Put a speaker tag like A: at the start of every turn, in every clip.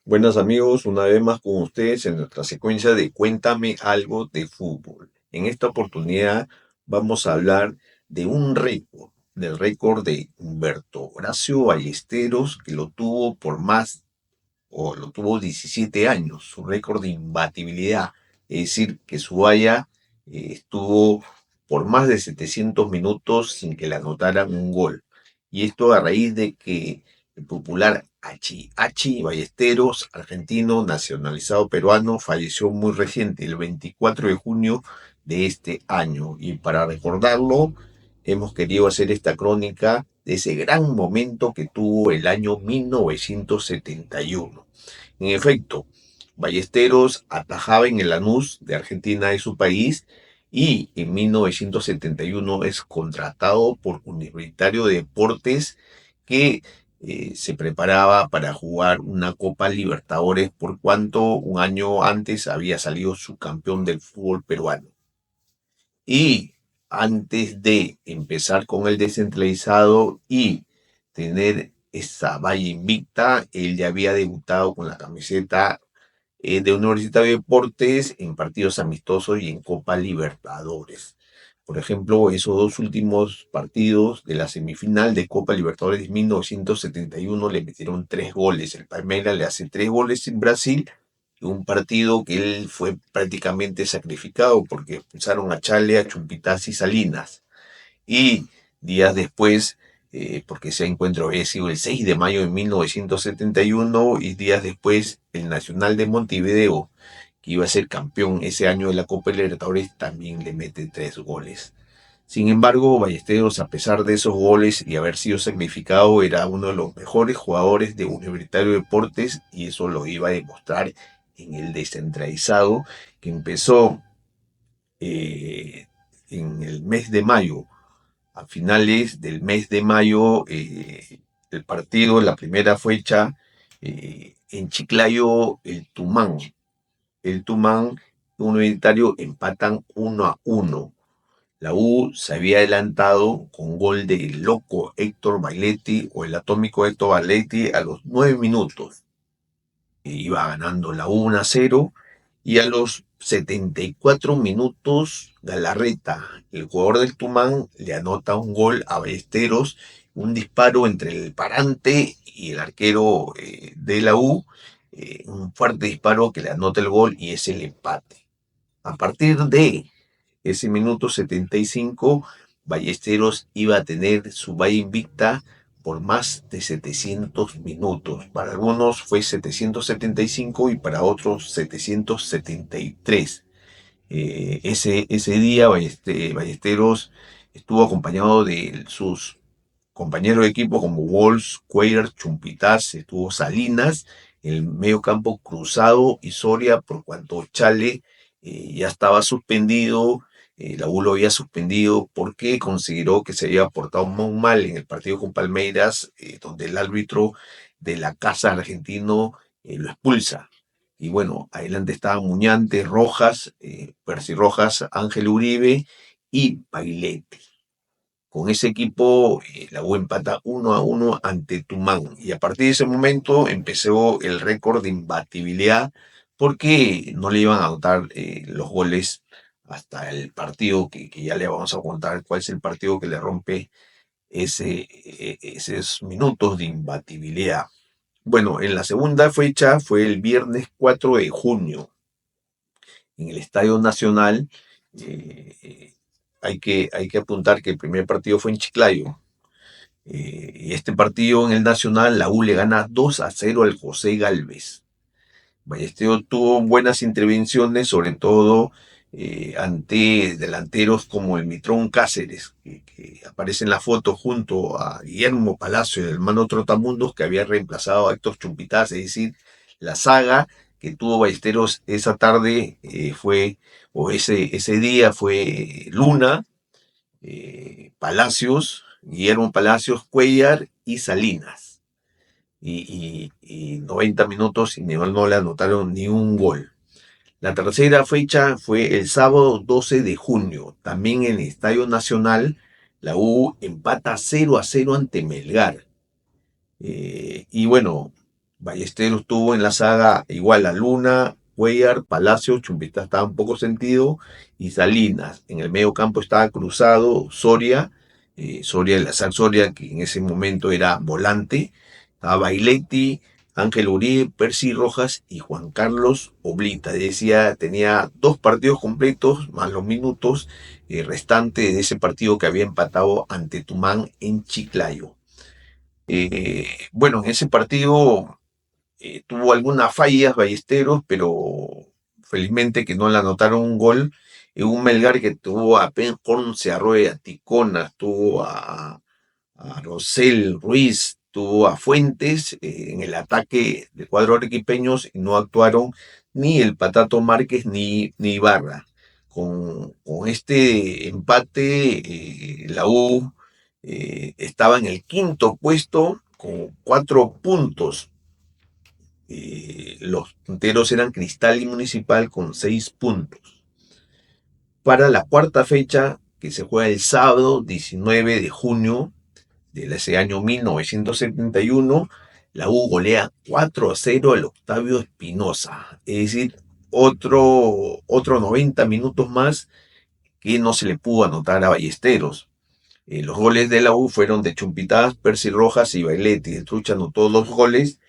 A: Buenas amigos, una vez más con ustedes en nuestra secuencia de Cuéntame algo de fútbol. En esta oportunidad vamos a hablar de un récord, del récord de Humberto Horacio Ballesteros, que lo tuvo por más, o lo tuvo 17 años, su récord de imbatibilidad. Es decir, que su valla estuvo por más de 700 minutos sin que le anotaran un gol. Y esto a raíz de que el popular Hachi Ballesteros, argentino nacionalizado peruano, falleció muy reciente, el 24 de junio de este año. Y para recordarlo, hemos querido hacer esta crónica de ese gran momento que tuvo el año 1971. En efecto, Ballesteros atajaba en el Lanús de Argentina de su país y en 1971 es contratado por Universitario de Deportes que se preparaba para jugar una Copa Libertadores por cuanto un año antes había salido subcampeón del fútbol peruano. Y antes de empezar con el descentralizado y tener esa valla invicta, él ya había debutado con la camiseta de Universitario de Deportes en partidos amistosos y en Copa Libertadores. Por ejemplo, esos dos últimos partidos de la semifinal de Copa Libertadores de 1971 le metieron 3 goles. El Palmeiras le hace 3 goles en Brasil, un partido que él fue prácticamente sacrificado porque expulsaron a Chale, a Chumpitaz y Salinas. Y días después, porque ese encuentro había sido el 6 de mayo de 1971, y días después el Nacional de Montevideo, que iba a ser campeón ese año de la Copa Libertadores, también le mete 3 goles. Sin embargo, Ballesteros, a pesar de esos goles y haber sido sacrificado, era uno de los mejores jugadores de Universitario de Deportes y eso lo iba a demostrar en el descentralizado que empezó eh, en el mes de mayo. A finales del mes de mayo, el partido, la primera fecha, en Chiclayo, el Tumán, Universitario empatan 1-1. La U se había adelantado con gol del loco Héctor Bailetti o el atómico Héctor Bailetti a los 9 minutos. Iba ganando la U 1-0 y a los 74 minutos Galarreta, el jugador del Tumán, le anota un gol a Ballesteros, un disparo entre el parante y el arquero de la U, un fuerte disparo que le anota el gol y es el empate. A partir de ese minuto 75, Ballesteros iba a tener su valla invicta por más de 700 minutos. Para algunos fue 775 y para otros 773. Ese día Ballesteros estuvo acompañado de sus compañeros de equipo como Walsh, Cuellar, Chumpitaz, estuvo Salinas, el medio campo Cruzado y Soria, por cuanto Chale ya estaba suspendido. La U lo había suspendido porque consideró que se había portado muy mal en el partido con Palmeiras, donde el árbitro de la casa argentino lo expulsa. Y bueno, adelante estaban Muñante, Rojas, Percy Rojas, Ángel Uribe y Bailetti. Con ese equipo, la U empata 1-1 ante Tumán. Y a partir de ese momento empezó el récord de imbatibilidad porque no le iban a anotar los goles hasta el partido que ya le vamos a contar cuál es el partido que le rompe esos minutos de imbatibilidad. Bueno, en la segunda fecha fue el viernes 4 de junio en el Estadio Nacional. Hay que apuntar que el primer partido fue en Chiclayo. Y este partido en el Nacional, la U le gana 2-0 al José Galvez. Ballesteros tuvo buenas intervenciones, sobre todo ante delanteros como el Mitrón Cáceres, que aparece en la foto junto a Guillermo Palacio, el hermano Trotamundos, que había reemplazado a Héctor Chumpitaz. Es decir, la saga que tuvo Ballesteros esa tarde ese día fue Luna, Palacios, Guillermo Palacios, Cuellar y Salinas. Y 90 minutos y no le anotaron ni un gol. La tercera fecha fue el sábado 12 de junio, también en el Estadio Nacional. La U empata 0-0 ante Melgar. Y bueno, Ballesteros tuvo en la saga igual a Luna, Cuellar, Palacio, Chumpita estaba un poco sentido, y Salinas. En el medio campo estaba cruzado Soria, Soria, el Azar Soria, que en ese momento era volante, estaba Bailetti, Ángel Uribe, Percy Rojas y Juan Carlos Oblita. Decía, tenía 2 partidos completos más los minutos restantes de ese partido que había empatado ante Tumán en Chiclayo. Bueno, en ese partido tuvo algunas fallas Ballesteros, pero felizmente que no le anotaron un gol. Un Melgar que tuvo a Ponce, a Rueda, a Ticona, tuvo a Rosel Ruiz, tuvo a Fuentes en el ataque de cuadro arequipeños, y no actuaron ni el Patato Márquez ni Ibarra. Con este empate, la U estaba en el quinto puesto con 4 puntos. Los punteros eran Cristal y Municipal con 6 puntos. Para la cuarta fecha, que se juega el sábado 19 de junio de ese año 1971, la U golea 4-0 al Octavio Espinosa. Es decir, otro 90 minutos más que no se le pudo anotar a Ballesteros. Los goles de la U fueron de Chumpitaz, Percy Rojas y Bailetti. De Trucha anotó 2 goles.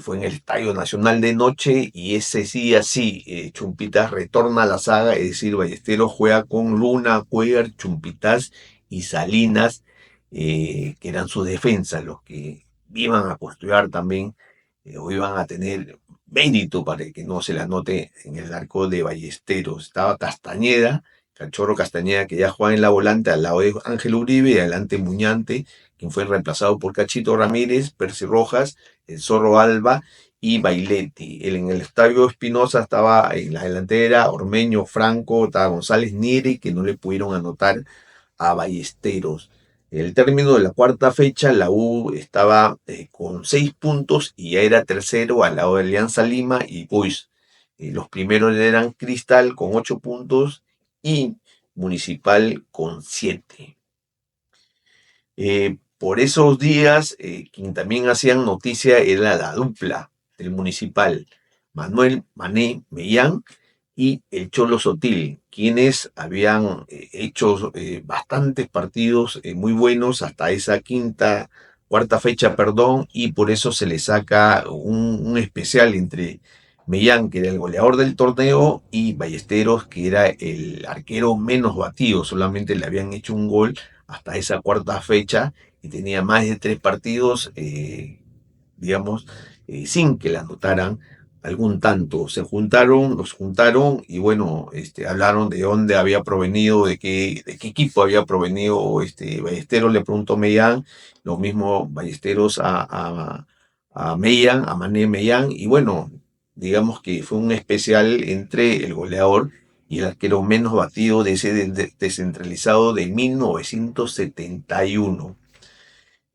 A: Fue en el Estadio Nacional de noche, y ese sí, así, Chumpitaz retorna a la saga, es decir, Ballesteros juega con Luna, Cuellar, Chumpitaz y Salinas, que eran sus defensas, los que iban a postular también, o iban a tener mérito para que no se le anote en el arco de Ballesteros. Estaba Castañeda, Cachorro Castañeda, que ya juega en la volante al lado de Ángel Uribe, y adelante Muñante, quien fue reemplazado por Cachito Ramírez, Percy Rojas, el Zorro Alba y Bailetti. En el Estadio Espinosa estaba en la delantera Ormeño, Franco, estaba González Neri, que no le pudieron anotar a Ballesteros. El término de la cuarta fecha, la U estaba con 6 puntos y ya era tercero al lado de Alianza Lima y Boys. Los primeros eran Cristal con 8 puntos y Municipal con 7. Por esos días, quien también hacían noticia era la dupla del Municipal, Manuel Mané Mellán y el Cholo Sotil, quienes habían hecho bastantes partidos muy buenos hasta esa cuarta fecha, perdón, y por eso se le saca un especial entre Mellán, que era el goleador del torneo, y Ballesteros, que era el arquero menos batido, solamente le habían hecho un gol hasta esa cuarta fecha, y tenía más de 3 partidos, digamos, sin que le anotaran algún tanto. Los juntaron y bueno, hablaron de dónde había provenido, de qué equipo había provenido Ballesteros, le preguntó Mellán, lo mismo Ballesteros a Mellán, a Mané Mellán, y bueno, digamos que fue un especial entre el goleador y el arquero menos batido de ese descentralizado de 1971.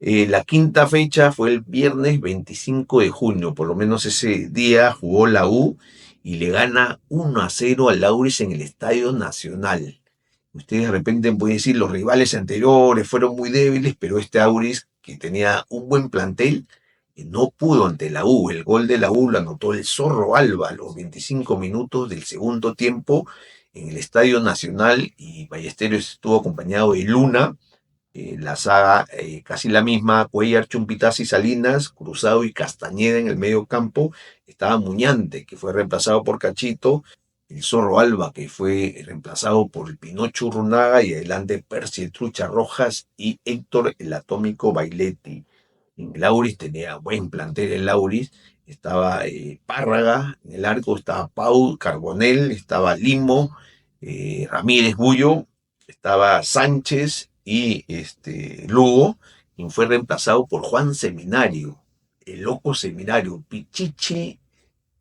A: La quinta fecha fue el viernes 25 de junio, por lo menos ese día jugó la U y le gana 1-0 al Auris en el Estadio Nacional. Ustedes de repente pueden decir, los rivales anteriores fueron muy débiles, pero este Auris, que tenía un buen plantel, no pudo ante la U. El gol de la U lo anotó el Zorro Alba a los 25 minutos del segundo tiempo en el Estadio Nacional, y Ballesteros estuvo acompañado de Luna, la saga casi la misma, Cuellar, Chumpitaz y Salinas, Cruzado y Castañeda en el medio campo. Estaba Muñante, que fue reemplazado por Cachito, el Zorro Alba, que fue reemplazado por el Pinocho Urrunaga, y adelante Percy el Trucha Rojas y Héctor el Atómico Bailetti. En Lauris tenía buen plantel el Lauris, estaba Párraga, en el arco estaba Pau Carbonell, estaba Limo, Ramírez Bullo, estaba Sánchez y Lugo, quien fue reemplazado por Juan Seminario, el loco Seminario, Pichichi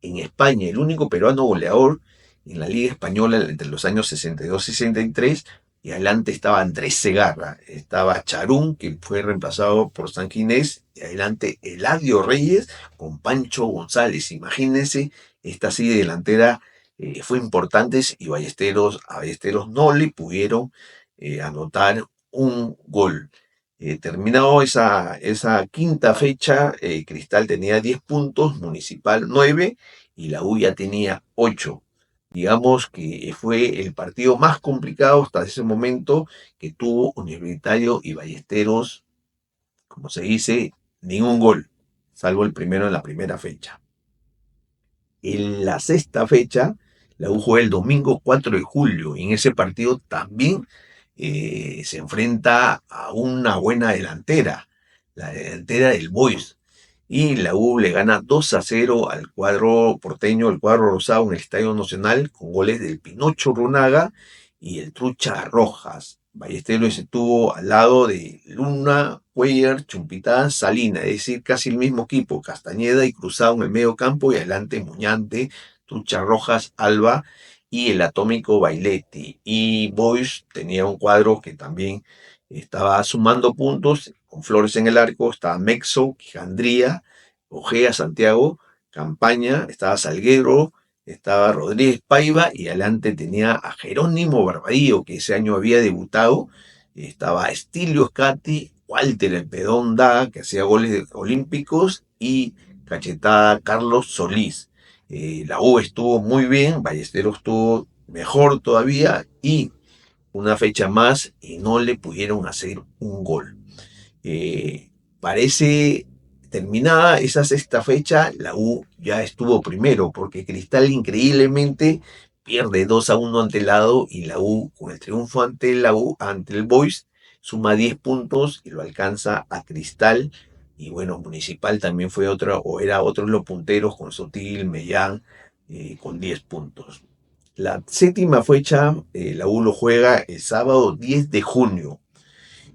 A: en España, el único peruano goleador en la Liga Española entre los años 62 y 63, y adelante estaba Andrés Segarra, estaba Charún, que fue reemplazado por San Ginés, y adelante Eladio Reyes con Pancho González. Imagínense, esta así de delantera fue importante, y a Ballesteros no le pudieron anotar un gol. Terminado esa quinta fecha, Cristal tenía 10 puntos, Municipal 9 y la U ya tenía 8. Digamos que fue el partido más complicado hasta ese momento que tuvo Universitario y Ballesteros, como se dice, ningún gol, salvo el primero en la primera fecha. En la sexta fecha, la U juega el domingo 4 de julio y en ese partido también se enfrenta a una buena delantera, la delantera del Boys. Y la U le gana 2-0 al cuadro porteño, el cuadro rosado en el Estadio Nacional, con goles del Pinocho Runaga y el Trucha Rojas. Ballesteros estuvo al lado de Luna, Cuellar, Chumpitá, Salina, es decir, casi el mismo equipo, Castañeda y Cruzado en el medio campo y adelante Muñante, Trucha Rojas, Alba y el Atómico Bailetti. Y Boys tenía un cuadro que también estaba sumando puntos, con Flores en el arco, estaba Mexo, Quijandría, Ojea, Santiago, Campaña, estaba Salguero, estaba Rodríguez Paiva y adelante tenía a Jerónimo Barbadillo, que ese año había debutado, estaba Estilio Scatti, Walter El Pedón Da, que hacía goles olímpicos, y cachetada Carlos Solís. La U estuvo muy bien, Ballesteros estuvo mejor todavía y una fecha más y no le pudieron hacer un gol. Parece terminada esa sexta fecha, la U ya estuvo primero, porque Cristal increíblemente pierde 2-1 ante el lado y la U, con el triunfo ante la U, ante el Boys, suma 10 puntos y lo alcanza a Cristal. Y bueno, Municipal también fue otra, o era otro de los punteros con Sotil, Mellán, con 10 puntos. La séptima fecha, la U lo juega el sábado 10 de junio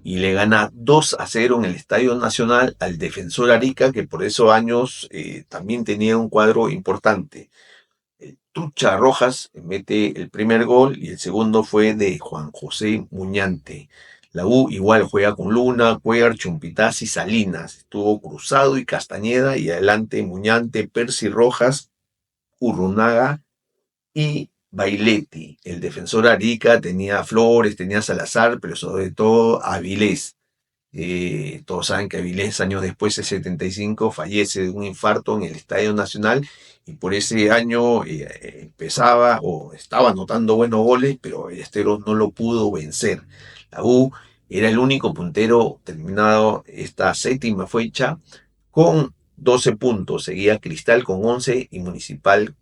A: y le gana 2-0 en el Estadio Nacional al Defensor Arica, que por esos años también tenía un cuadro importante. El Trucha Rojas mete el primer gol y el segundo fue de Juan José Muñante. La U igual juega con Luna, Cuellar, Chumpitaz y Salinas. Estuvo Cruzado y Castañeda y adelante Muñante, Percy Rojas, Urrunaga y Bailetti. El Defensor Arica tenía Flores, tenía Salazar, pero sobre todo Avilés. Todos saben que Avilés años después, en 75, fallece de un infarto en el Estadio Nacional y por ese año empezaba o estaba anotando buenos goles, pero Ballesteros no lo pudo vencer. La U era el único puntero terminado esta séptima fecha con 12 puntos. Seguía Cristal con 11 y Municipal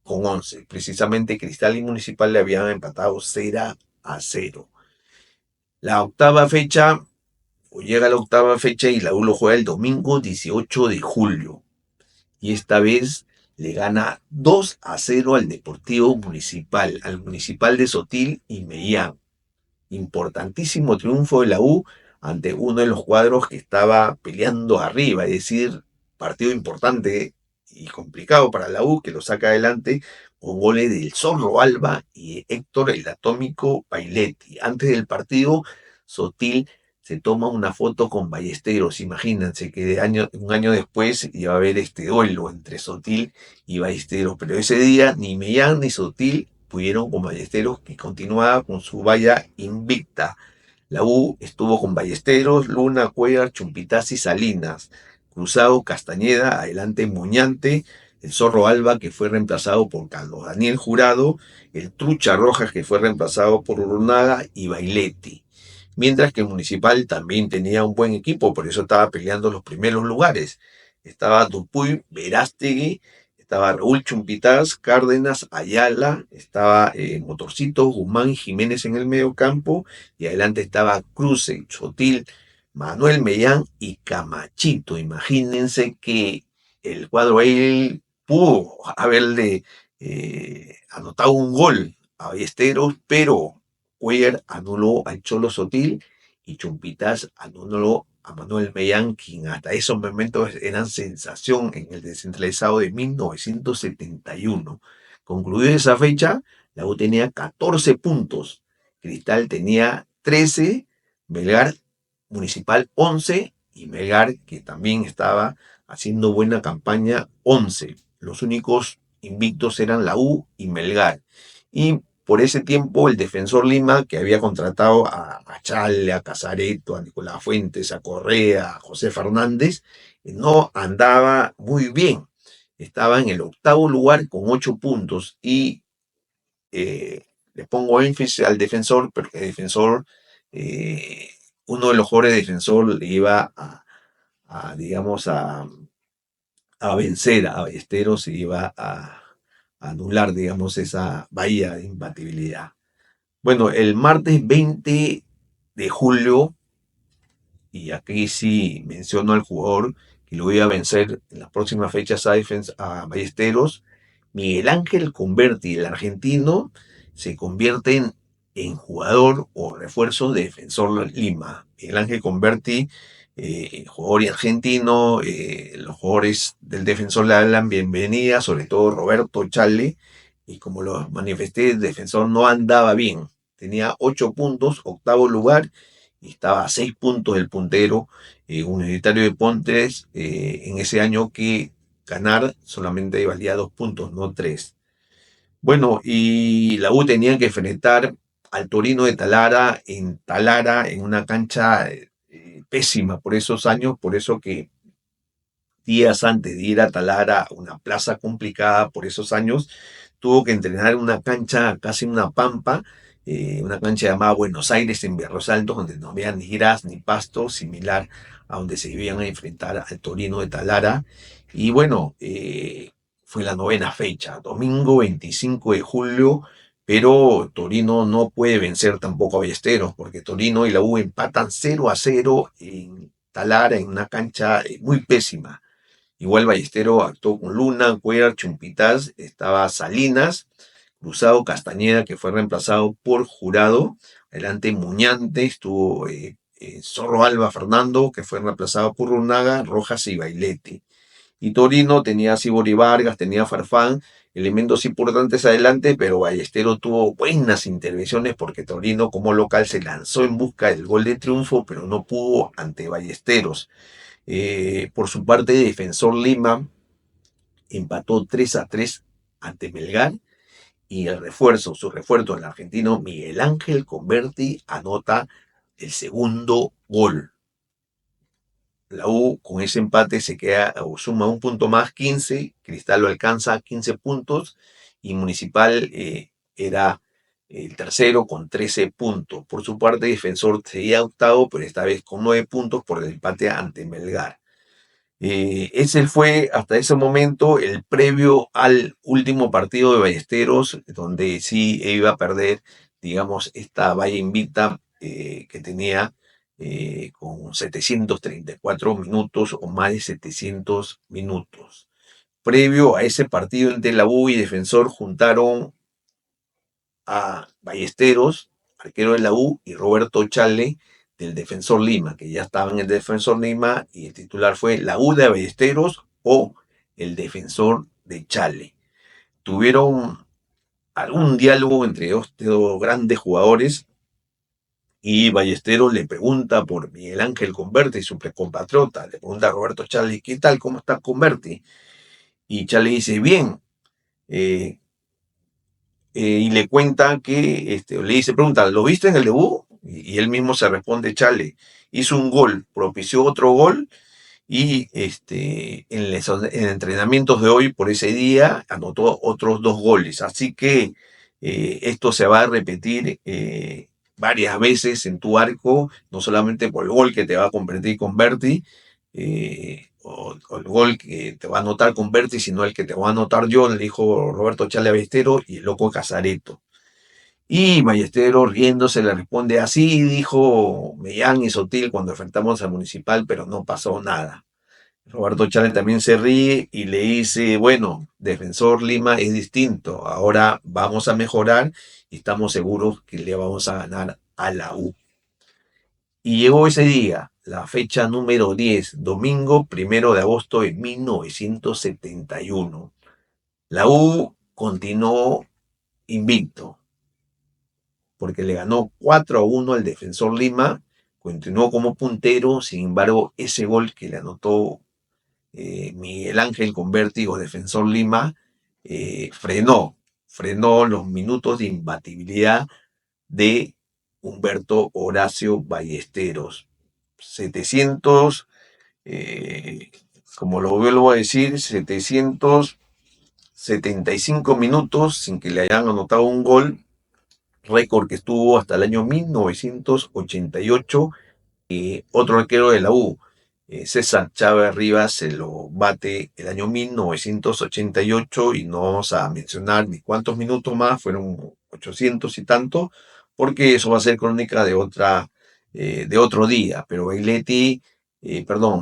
A: con 11. Precisamente Cristal y Municipal le habían empatado 0-0. La octava fecha o llega la octava fecha y la U lo juega el domingo 18 de julio. Y esta vez le gana 2-0 al Deportivo Municipal, al Municipal de Sotil y Mellán. Importantísimo triunfo de la U ante uno de los cuadros que estaba peleando arriba, es decir, partido importante y complicado para la U que lo saca adelante con goles del Zorro Alba y Héctor el Atómico Bailetti. Antes del partido, Sotil se toma una foto con Ballesteros. Imagínense que un año después iba a haber este duelo entre Sotil y Ballesteros, pero ese día ni Mellán ni Sotil pudieron con Ballesteros, que continuaba con su valla invicta. La U estuvo con Ballesteros, Luna, Cuellar, Chumpitaz y Salinas. Cruzado, Castañeda, adelante Muñante, el Zorro Alba, que fue reemplazado por Carlos Daniel Jurado, el Trucha Rojas, que fue reemplazado por Urunaga y Bailetti. Mientras que el Municipal también tenía un buen equipo, por eso estaba peleando los primeros lugares. Estaba Dupuy, Verástegui, estaba Raúl Chumpitaz, Cárdenas, Ayala, estaba Motorcito, Guzmán, Jiménez en el medio campo, y adelante estaba Cruce, Sotil, Manuel Mellán y Camachito. Imagínense que el cuadro ahí pudo haberle anotado un gol a Ballesteros, pero Cuellar anuló al Cholo Sotil y Chumpitaz anuló a Manuel Mellán, quien hasta esos momentos eran sensación en el descentralizado de 1971. Concluida esa fecha, la U tenía 14 puntos, Cristal tenía 13, Melgar Municipal 11 y Melgar, que también estaba haciendo buena campaña, 11. Los únicos invictos eran la U y Melgar. Y por ese tiempo el Defensor Lima, que había contratado a Chale, a Casareto, a Nicolás Fuentes, a Correa, a José Fernández, no andaba muy bien. Estaba en el octavo lugar con 8 puntos y le pongo énfasis al defensor, porque el defensor, eh, uno de los jugadores de defensor le iba digamos, a vencer a Ballesteros y iba a anular, digamos, esa bahía de imbatibilidad. Bueno, el martes 20 de julio, y aquí sí menciono al jugador que lo iba a vencer en las próximas fechas a Ballesteros, Miguel Ángel Converti, el argentino, se convierte en jugador o refuerzo de Defensor Lima. Miguel Ángel Converti, jugador argentino, los jugadores del Defensor le dan bienvenida, sobre todo Roberto Chale, y como lo manifesté, el Defensor no andaba bien. Tenía 8 puntos, octavo lugar, y estaba a 6 puntos del puntero Universitario de Pontes en ese año que ganar solamente valía 2 puntos, no 3. Bueno, y la U tenía que enfrentar al Torino de Talara, en una cancha pésima por esos años, por eso que días antes de ir a Talara, una plaza complicada por esos años, tuvo que entrenar en una cancha, casi una pampa, una cancha llamada Buenos Aires en Berros Altos, donde no había ni gras ni pasto, similar a donde se iban a enfrentar al Torino de Talara. Y bueno, fue la novena fecha, domingo 25 de julio, pero Torino no puede vencer tampoco a Ballesteros, porque Torino y la U empatan 0-0 en Talara, en una cancha muy pésima. Igual Ballestero actuó con Luna, Cuellar, Chumpitaz, estaba Salinas, Cruzado, Castañeda, que fue reemplazado por Jurado. Adelante Muñante, estuvo Zorro Alba Fernando, que fue reemplazado por Runaga, Rojas y Bailete. Y Torino tenía a Sibori Vargas, tenía a Farfán, elementos importantes adelante, pero Ballestero tuvo buenas intervenciones porque Torino como local se lanzó en busca del gol de triunfo, pero no pudo ante Ballesteros. Por su parte, Defensor Lima empató 3-3 ante Melgar y su refuerzo, el argentino Miguel Ángel Converti, anota el segundo gol. La U con ese empate se queda o suma un punto más, 15. Cristal lo alcanza a 15 puntos y Municipal era el tercero con 13 puntos. Por su parte, Defensor seguía octavo, pero esta vez con 9 puntos por el empate ante Melgar. Ese fue hasta ese momento el previo al último partido de Ballesteros, donde sí iba a perder, digamos, esta valla invicta que tenía con 734 minutos o más de 700 minutos. Previo a ese partido entre la U y Defensor juntaron a Ballesteros, arquero de la U, y Roberto Chale, del Defensor Lima, que ya estaba en el Defensor Lima, y el titular fue la U de Ballesteros o el Defensor de Chale. Tuvieron algún diálogo entre dos grandes jugadores y Ballesteros le pregunta por Miguel Ángel Converti, su compatriota, le pregunta a Roberto Chale, ¿qué tal? ¿Cómo está Converti? Y Chale dice, bien, eh, y le cuenta que, le dice, pregunta, ¿lo viste en el debut? Y él mismo se responde, Chale, hizo un gol, propició otro gol y en entrenamientos de hoy, por ese día, anotó otros 2 goles. Así que esto se va a repetir varias veces en tu arco, no solamente por el gol que te va a convertir con Berti, o el gol que te va a anotar con Berti, sino el que te va a anotar yo, le dijo Roberto Chale Ballestero y el loco Casareto. Y Ballestero riéndose le responde, así dijo Mellán y Sotil cuando enfrentamos al Municipal, pero no pasó nada. Roberto Chale también se ríe y le dice, bueno, Defensor Lima es distinto, ahora vamos a mejorar y estamos seguros que le vamos a ganar a la U. Y llegó ese día, la fecha número 10, domingo 1 de agosto de 1971. La U continuó invicto, porque le ganó 4-1 al Defensor Lima, continuó como puntero, sin embargo, ese gol que le anotó Miguel Ángel con vértigo, Defensor Lima, frenó frenó los minutos de imbatibilidad de Humberto Horacio Ballesteros. 700, eh, como lo vuelvo a decir, 775 minutos sin que le hayan anotado un gol, récord que estuvo hasta el año 1988. Otro arquero de la U, César Chávez Rivas, se lo bate el año 1988 y no vamos a mencionar ni cuántos minutos más, fueron 800 y tanto, porque eso va a ser crónica de otro día. Pero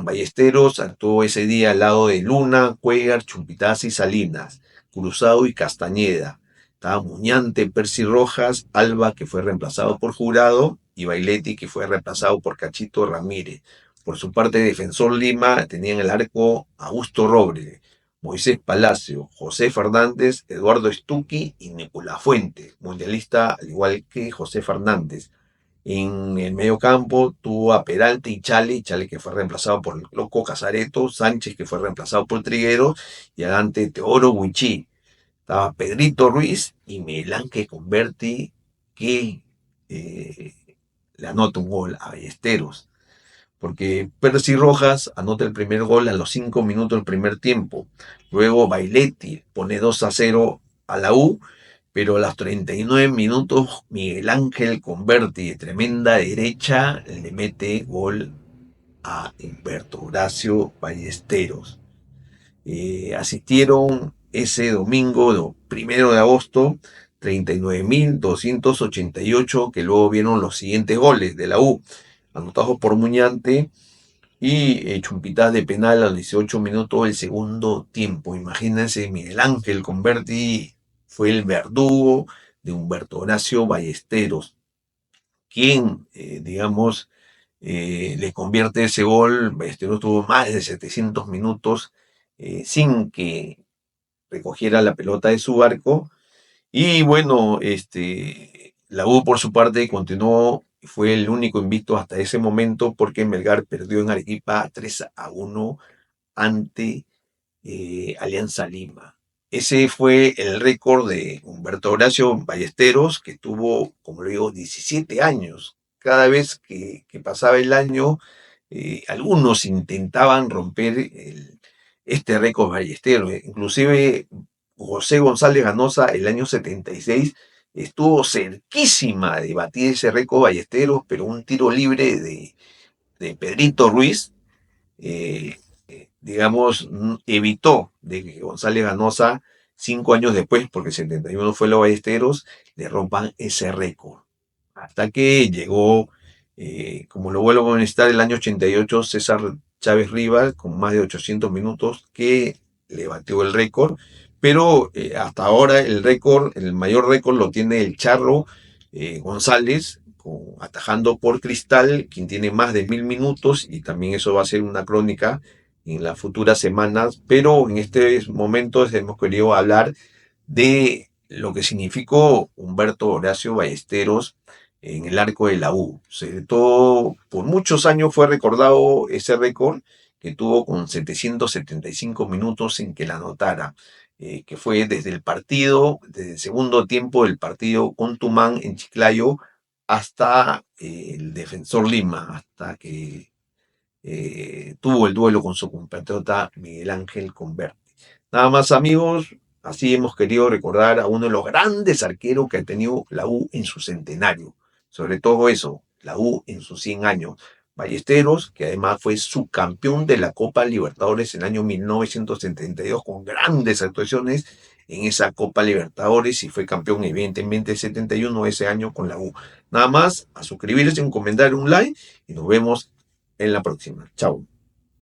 A: Ballesteros actuó ese día al lado de Luna, Cuellar, Chumpitaz y Salinas, Cruzado y Castañeda. Estaba Muñante, Percy Rojas, Alba, que fue reemplazado por Jurado, y Bailetti, que fue reemplazado por Cachito Ramírez. Por su parte, Defensor Lima tenía en el arco Augusto Roble, Moisés Palacio, José Fernández, Eduardo Stucchi y Nicolás Fuente, mundialista al igual que José Fernández. En el medio campo tuvo a Peralta y Chale que fue reemplazado por el Loco Casareto, Sánchez que fue reemplazado por Triguero y adelante Teoro Huichí. Estaba Pedrito Ruiz y Miguel Ángel Converti, que eh, le anota un gol a Ballesteros. Porque Percy Rojas anota el primer gol a los 5 minutos del primer tiempo. Luego Bailetti pone 2-0 a la U, pero a los 39 minutos Miguel Ángel Converti de tremenda derecha le mete gol a Humberto Horacio Ballesteros. Asistieron ese domingo, 1 de agosto, 39.288, que luego vieron los siguientes goles de la U, anotados por Muñante y Chumpitaz de penal a los 18 minutos del segundo tiempo. Imagínense, Miguel Ángel Converti fue el verdugo de Humberto Horacio Ballesteros, quien, le convierte ese gol. Ballesteros tuvo más de 700 minutos sin que recogiera la pelota de su arco. Y bueno, la U por su parte continuó, fue el único invicto hasta ese momento porque Melgar perdió en Arequipa 3-1 ante Alianza Lima. Ese fue el récord de Humberto Horacio Ballesteros, que tuvo, como le digo, 17 años. Cada vez que pasaba el año, algunos intentaban romper este récord Ballesteros. Inclusive José González Ganosa, el año 76, estuvo cerquísima de batir ese récord Ballesteros, pero un tiro libre de Pedrito Ruiz, eh, evitó de que González Ganosa, 5 años después, porque 71 fue los Ballesteros, le rompan ese récord. Hasta que llegó, como lo vuelvo a comentar, el año 88, César Chávez Rivas, con más de 800 minutos, que le batió el récord. Pero hasta ahora el mayor récord lo tiene el Charro González, atajando por Cristal, quien tiene más de 1000 minutos, y también eso va a ser una crónica en las futuras semanas. Pero en este momento hemos querido hablar de lo que significó Humberto Horacio Ballesteros en el arco de la U. Sobre todo, por muchos años fue recordado ese récord que tuvo con 775 minutos sin que la anotara, que fue desde el segundo tiempo del partido con Tumán en Chiclayo hasta el Defensor Lima, hasta que tuvo el duelo con su compatriota Miguel Ángel Converti. Nada más, amigos, así hemos querido recordar a uno de los grandes arqueros que ha tenido la U en su centenario. Sobre todo eso, la U en sus 100 años. Ballesteros, que además fue subcampeón de la Copa Libertadores en el año 1972 con grandes actuaciones en esa Copa Libertadores, y fue campeón evidentemente el 71 ese año con la U. Nada más, a suscribirse, un comentario, un like, y nos vemos en la próxima. Chao.